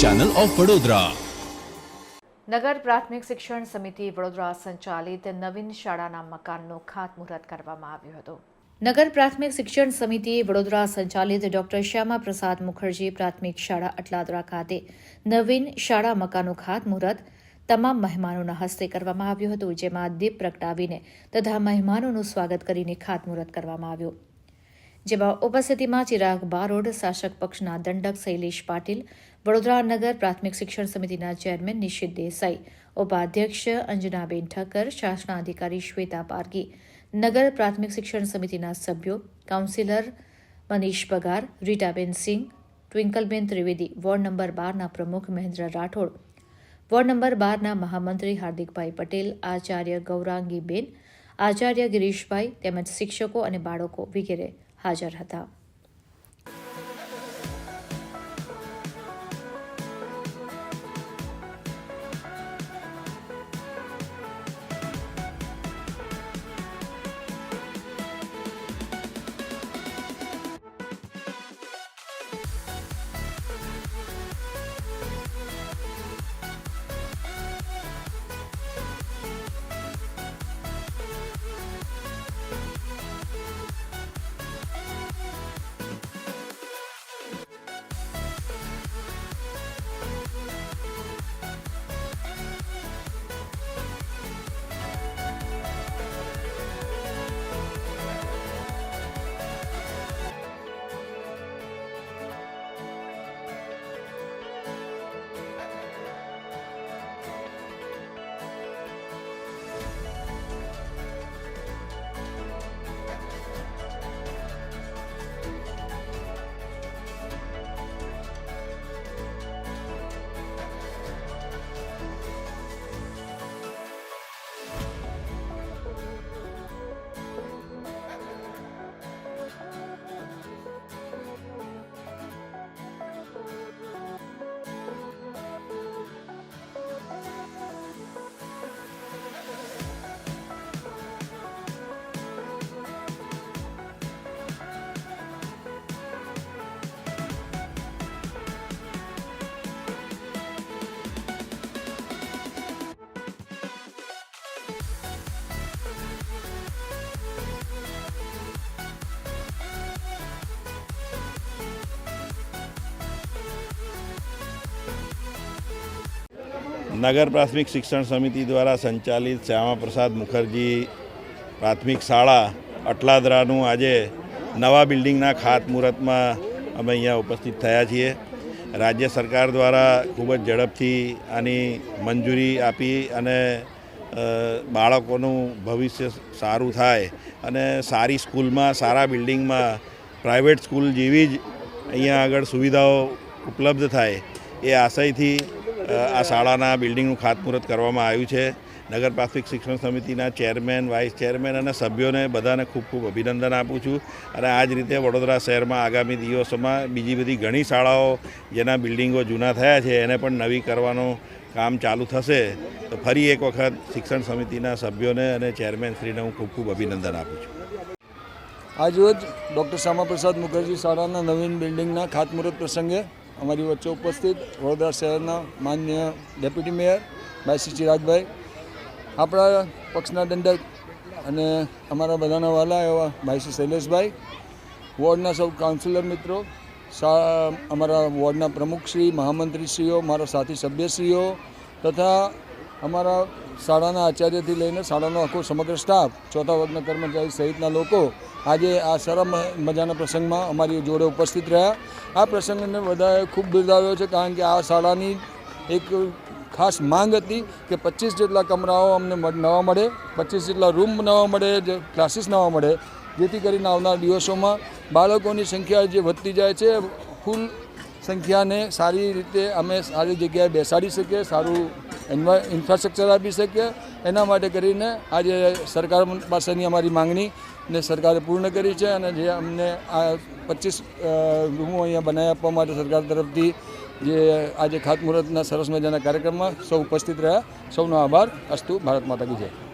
Channel of Vadodara. નગર પ્રાથમિક શિક્ષણ સમિતિ વડોદરા સંચાલિત નવીન શાળાના મકાનનું ખાતમુહૂર્ત કરવામાં આવ્યું હતું। નગર પ્રાથમિક શિક્ષણ સમિતિ વડોદરા સંચાલિત ડોક્ટર શ્યામા પ્રસાદ મુખર્જી પ્રાથમિક શાળા અટલાદરા ખાતે નવીન શાળા મકાનનું ખાતમુહૂર્ત તમામ મહેમાનોના હસ્તે કરવામાં આવ્યું હતું, જેમાં દીપ પ્રગટાવીને તથા મહેમાનોનું સ્વાગત કરીને ખાતમુહૂર્ત કરવામાં આવ્યું, જેમાં ઉપસ્થિતિમાં ચિરાગ બારોડ, શાસક પક્ષના દંડક શૈલેષ પાટીલ, વડોદરા નગર પ્રાથમિક શિક્ષણ સમિતિના ચેરમેન નિશિત દેસાઈ, ઉપાધ્યક્ષ અંજનાબેન ઠક્કર, શાસનાધિકારી શ્વેતા પારગી, નગર પ્રાથમિક શિક્ષણ સમિતિના સભ્યો, કાઉન્સિલર મનીષ પગાર, રીટાબેન સિંહ, ટ્વિંકલબેન ત્રિવેદી, વોર્ડ નંબર 12ના પ્રમુખ મહેન્દ્ર રાઠોડ, વોર્ડ નંબર 12ના મહામંત્રી હાર્દિકભાઈ પટેલ, આચાર્ય ગૌરાંગીબેન, આચાર્ય ગિરીશભાઈ તેમજ શિક્ષકો અને બાળકો વગેરે હાજર હતા। नगर प्राथमिक शिक्षण समिति द्वारा संचालित श्यामा प्रसाद मुखर्जी प्राथमिक शाळा अटलादरानु आजे नवा बिल्डिंगना खातमुहूर्तमां अमे अहींया उपस्थित थया छीए। राज्य सरकार द्वारा खूब ज झड़पथी आनी मंजूरी आपी अने बाळकोनुं भविष्य सारूं थाय अने सारी स्कूलमां सारा बिल्डिंगमां प्राइवेट स्कूल जेवी ज अहींया आगळ सुविधाओ उपलब्ध थाय ए आशयथी आ शाळाना बिल्डिंगનું ખાતમુહૂર્ત કરવામાં આવ્યું છે। નગર પ્રાથમિક શિક્ષણ સમિતિના ચેરમેન, વાઇસ ચેરમેન અને સભ્યોને બધાને ખૂબ ખૂબ અભિનંદન આપું છું અને આ જ રીતે વડોદરા શહેરમાં આગામી દિવસોમાં બીજી બધી ઘણી શાળાઓ જેના બિલ્ડિંગો જૂના થયા છે એને પણ નવી કરવાનું કામ ચાલુ થશે। તો ફરી એક વખત શિક્ષણ સમિતિના સભ્યોને અને ચેરમેનશ્રીને હું ખૂબ ખૂબ અભિનંદન આપું છું। આજરોજ ડૉક્ટર શ્યામા પ્રસાદ મુખર્જી શાળાના નવીન બિલ્ડિંગના ખાતમુહૂર્ત પ્રસંગે અમારી વચ્ચે ઉપસ્થિત વડોદરા શહેરના માન્ય ડેપ્યુટી મેયર ભાઈ શ્રી ચિરાગભાઈ, આપણા પક્ષના દંડક અને અમારા બધાના વાલા એવા ભાઈ શ્રી શૈલેષભાઈ, વોર્ડના સૌ કાઉન્સિલર મિત્રો, અમારા વોર્ડના પ્રમુખશ્રી, મહામંત્રીશ્રીઓ, મારા સાથી સભ્યશ્રીઓ તથા અમારા શાળાના આચાર્યથી લઈને શાળાનો આખો સમગ્ર સ્ટાફ, ચોથા વર્ગના કર્મચારી સહિતના લોકો આજે આ સરસ મજાના પ્રસંગમાં અમારી જોડે ઉપસ્થિત રહ્યા। આ પ્રસંગને બધાએ ખૂબ બિરદાવ્યો છે, કારણ કે આ શાળાની એક ખાસ માંગ હતી કે 25 જેટલા કમરાઓ અમને નવા મળે, 25 જેટલા રૂમ નવા મળે, ક્લાસીસ નવા મળે, જેથી કરીને આવનાર દિવસોમાં બાળકોની સંખ્યા જે વધતી જાય છે ફૂલ સંખ્યાને સારી રીતે અમે સારી જગ્યાએ બેસાડી શકીએ, સારું ઇન્ફ્રાસ્ટ્રક્ચર આપી શકીએ। એના માટે કરીને આજે સરકાર પાસેની અમારી માંગણી ને સરકારે પૂર્ણ કરી છે અને જે અમને આ 25 રૂમો અહીંયા બનાવી આપવા માટે સરકાર તરફથી જે આજે ખાતમુહૂર્તના સરસ મજાના કાર્યક્રમમાં સૌ ઉપસ્થિત રહ્યા, સૌનો આભાર। અસ્તુ, ભારત માતા કી જય।